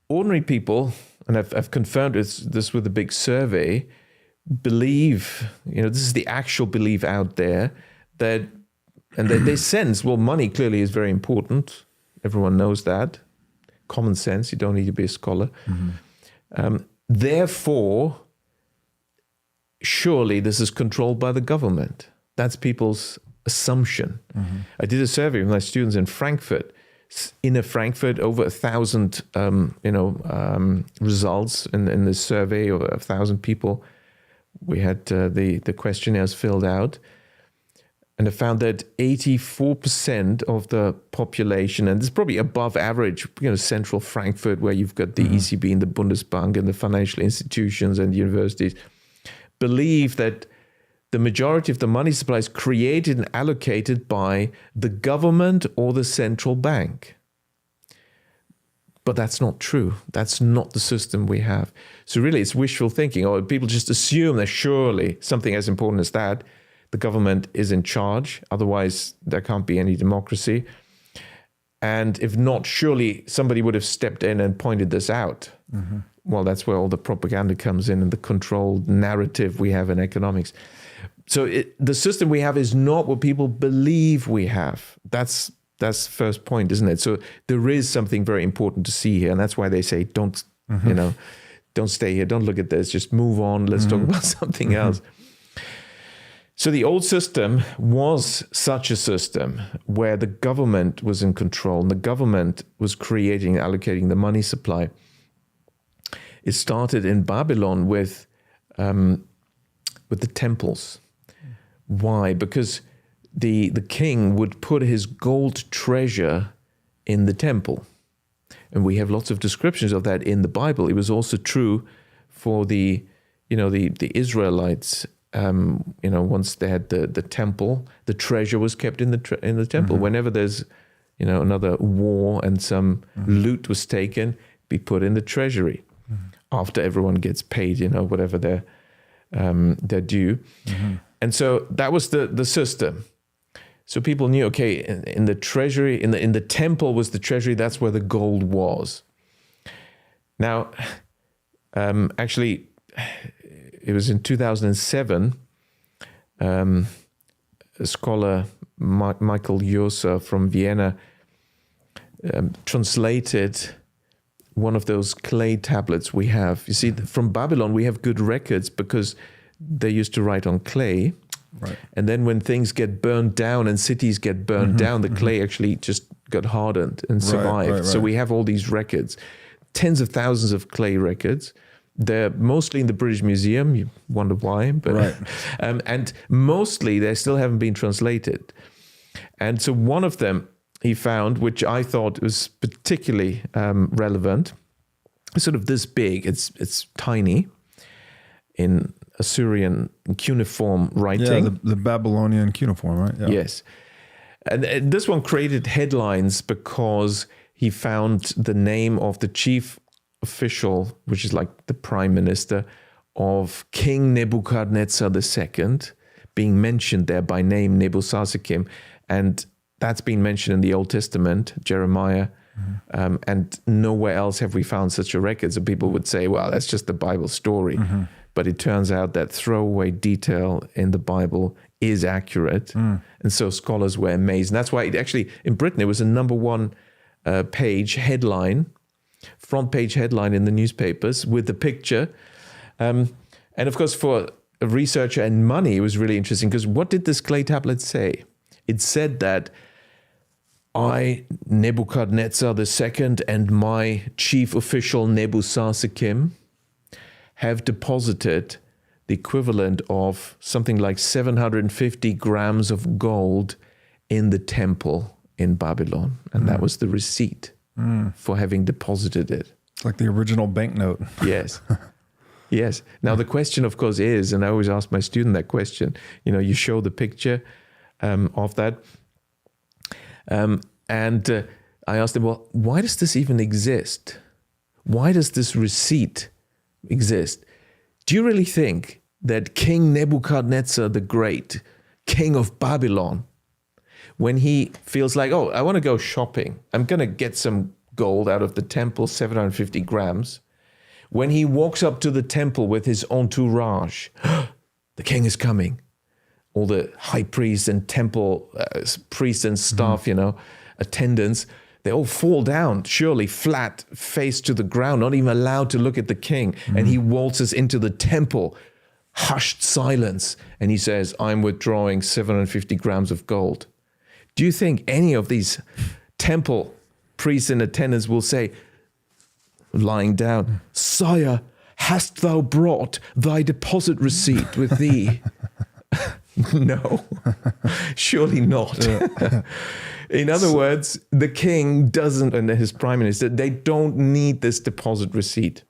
ordinary people, and I've confirmed this with a big survey, believe, this is the actual belief out there, that they sense, well, money clearly is very important. Everyone knows that. Common sense, you don't need to be a scholar. Therefore, surely this is controlled by the government. That's people's assumption. I did a survey with my students in Frankfurt. Inner Frankfurt, over 1,000 results in this survey, over 1,000 people. We had the questionnaires filled out, and I found that 84% of the population, and this is probably above average, central Frankfurt, where you've got the ECB and the Bundesbank and the financial institutions and universities, believe that the majority of the money supply is created and allocated by the government or the central bank. But that's not true. That's not the system we have. So really, it's wishful thinking, or people just assume that surely something as important as that, the government is in charge. Otherwise, there can't be any democracy. And if not, surely somebody would have stepped in and pointed this out. Well, that's where all the propaganda comes in and the controlled narrative we have in economics. So the system we have is not what people believe we have. That's the first point, isn't it? So there is something very important to see here, and that's why they say don't stay here, don't look at this, just move on. Let's talk about something else. So the old system was such a system where the government was in control, and the government was creating, allocating the money supply. It started in Babylon with the temples. Why? Because the king would put his gold treasure in the temple. And we have lots of descriptions of that in the Bible. It was also true for the Israelites. Once they had the temple, the treasure was kept in the temple. Whenever there's another war and some loot was taken, be put in the treasury after everyone gets paid, whatever their due. And so that was the system. So people knew, okay, in the treasury, in the temple was the treasury. That's where the gold was. Now, actually, it was in 2007. A scholar, Michael Josa from Vienna, translated one of those clay tablets we have. You see, from Babylon, we have good records because they used to write on clay. Right. And then when things get burned down and cities get burned down, the clay actually just got hardened and survived. Right. So we have all these records, tens of thousands of clay records. They're mostly in the British Museum. You wonder why, but and mostly they still haven't been translated. And so one of them he found, which I thought was particularly relevant, sort of this big. It's tiny, in Assyrian cuneiform writing. Yeah, the Babylonian cuneiform, right? Yeah. Yes. And this one created headlines because he found the name of the chief official, which is like the prime minister of King Nebuchadnezzar II, being mentioned there by name, Nebuchadnezzar, and that's been mentioned in the Old Testament, Jeremiah, and nowhere else have we found such a record. So people would say, well, that's just the Bible story. But it turns out that throwaway detail in the Bible is accurate. And so scholars were amazed. And that's why in Britain, it was a number one page headline, front page headline in the newspapers with the picture. And of course, for a researcher and money, it was really interesting because what did this clay tablet say? It said that I, Nebuchadnezzar II, and my chief official Nebusarsakim have deposited the equivalent of something like 750 grams of gold in the temple in Babylon. And that was the receipt for having deposited it. It's like the original banknote. Yes. Yes. Now, the question, of course, is, and I always ask my student that question, you show the picture of that. And I asked them, well, why does this even exist? Why does this receipt exist? Do you really think that King Nebuchadnezzar the Great, king of Babylon, when he feels like, oh, I want to go shopping, I'm going to get some gold out of the temple, 750 grams. When he walks up to the temple with his entourage, the king is coming. All the high priests and temple priests and staff, attendants, they all fall down, surely flat, face to the ground, not even allowed to look at the king. And he waltzes into the temple, hushed silence. And he says, I'm withdrawing 750 grams of gold. Do you think any of these temple priests and attendants will say, lying down, Sire, hast thou brought thy deposit receipt with thee? No, surely not. In other words, the king doesn't, and his prime minister, they don't need this deposit receipt.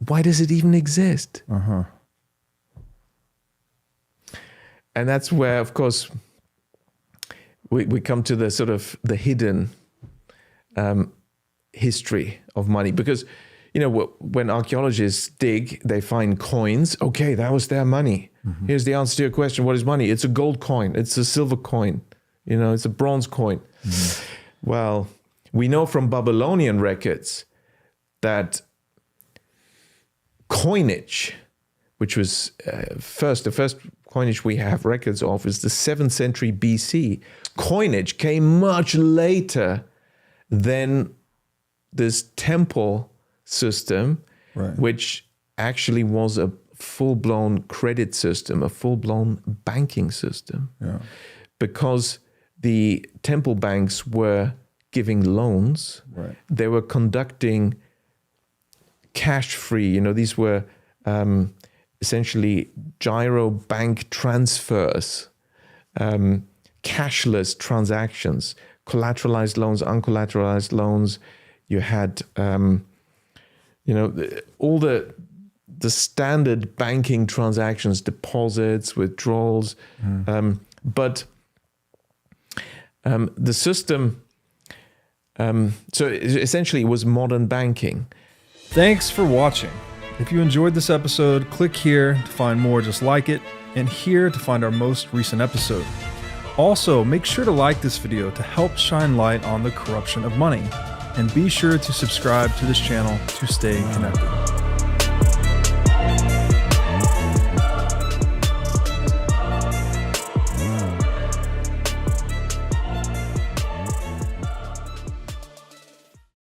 Why does it even exist? And that's where, of course, we come to the sort of the hidden history of money. Because, when archaeologists dig, they find coins. Okay, that was their money. Here's the answer to your question. What is money? It's a gold coin. It's a silver coin. It's a bronze coin. Well, we know from Babylonian records that coinage, which was the first coinage we have records of, is the 7th century BC. Coinage came much later than this temple system, which actually was a full-blown credit system, a full-blown banking system. Because the temple banks were giving loans. They were conducting cash-free, these were essentially gyro bank transfers, cashless transactions, collateralized loans, uncollateralized loans. You had, all the standard banking transactions, deposits, withdrawals, but the system, so essentially it was modern banking. Thanks for watching. If you enjoyed this episode, click here to find more just like it, and here to find our most recent episode. Also, make sure to like this video to help shine light on the corruption of money, and be sure to subscribe to this channel to stay connected.